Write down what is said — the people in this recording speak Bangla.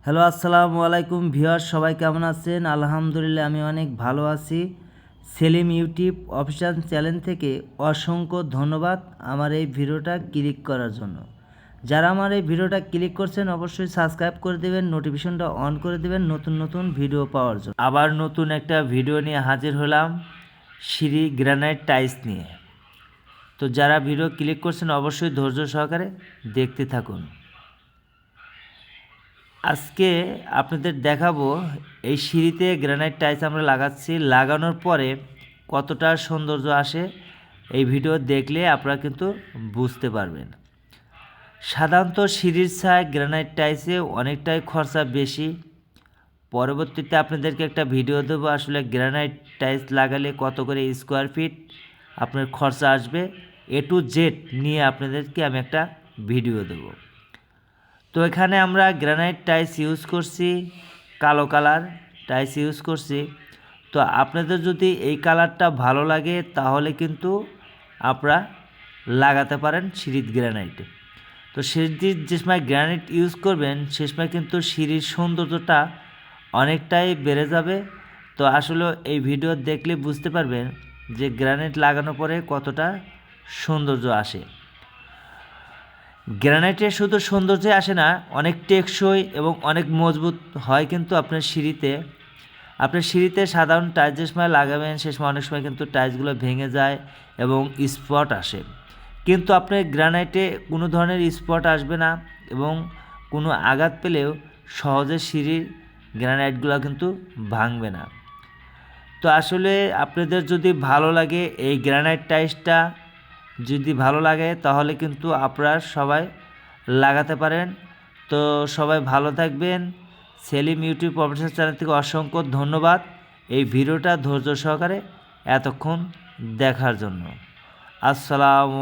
হ্যালো, আসসালামু আলাইকুম ভিউয়ার্স, সবাই কেমন আছেন? আলহামদুলিল্লাহ আমি অনেক ভালো আছি। সেলিম ইউটিউব অফিসিয়াল চ্যানেল থেকে অসংখ্য ধন্যবাদ আমার এই ভিডিওটা ক্লিক করার জন্য। যারা আমার এই ভিডিওটা ক্লিক করছেন অবশ্যই সাবস্ক্রাইব করে দেবেন, নোটিফিকেশনটা অন করে দেবেন নতুন নতুন ভিডিও পাওয়ার জন্য। আবার নতুন একটা ভিডিও নিয়ে হাজির হলাম সিঁড়ি গ্রানাইট টাইলস নিয়ে। তো যারা ভিডিও ক্লিক করছেন অবশ্যই ধৈর্য সহকারে দেখতে থাকুন। আজকে আপনাদের দেখাবো এই সিঁড়িতে গ্রানাইট টাইলস আমরা লাগাচ্ছি, লাগানোর পরে কতটা সৌন্দর্য আসে এই ভিডিও দেখলে আপনারা কিন্তু বুঝতে পারবেন। সাধারণত সিঁড়ির ছায় গ্রানাইট টাইলসে অনেকটাই খরচা বেশি। পরবর্তীতে আপনাদেরকে একটা ভিডিও দেবো আসলে গ্রানাইট টাইলস লাগালে কত করে স্কোয়ার ফিট আপনার খরচা আসবে, A to Z নিয়ে আপনাদেরকে আমি একটা ভিডিও দেবো। তো এখানে আমরা গ্রানাইট টাইলস ইউজ করছি, কালো কালার টাইলস ইউজ করছি। তো আপনাদের যদি এই কালারটা ভালো লাগে তাহলে কিন্তু আপনারা লাগাতে পারেন সিঁড়ির গ্রানাইট। তো সিঁড়ির যে সময় গ্রানাইট ইউজ করবেন সে সময় কিন্তু সিঁড়ির সৌন্দর্যটা অনেকটাই বেড়ে যাবে। তো আসলে এই ভিডিও দেখলে বুঝতে পারবেন যে গ্রানাইট লাগানোর পরে কতটা সৌন্দর্য আসে। গ্রানাইটের শুধু সৌন্দর্য আসে না, অনেক টেকসই এবং অনেক মজবুত হয় কিন্তু আপনার সিঁড়িতে সাধারণ টাইলস যে সময় লাগাবেন সে সময় অনেক সময় কিন্তু টাইলসগুলো ভেঙে যায় এবং স্পট আসে, কিন্তু আপনার গ্রানাইটে কোনো ধরনের স্পট আসবে না এবং কোনো আঘাত পেলেও সহজে সিঁড়ির গ্রানাইটগুলো কিন্তু ভাঙবে না। তো আসলে আপনাদের যদি ভালো লাগে এই গ্রানাইট টাইলসটা যদি ভালো লাগে তাহলে কিন্তু আপনারা সবাই লাগাতে পারেন। তো সবাই ভালো থাকবেন। সেলিম ইউটিউব অফিসিয়াল চ্যানেল থেকে অসংখ্য ধন্যবাদ এই ভিডিওটা ধৈর্য সহকারে এতক্ষণ দেখার জন্য। আসসালামু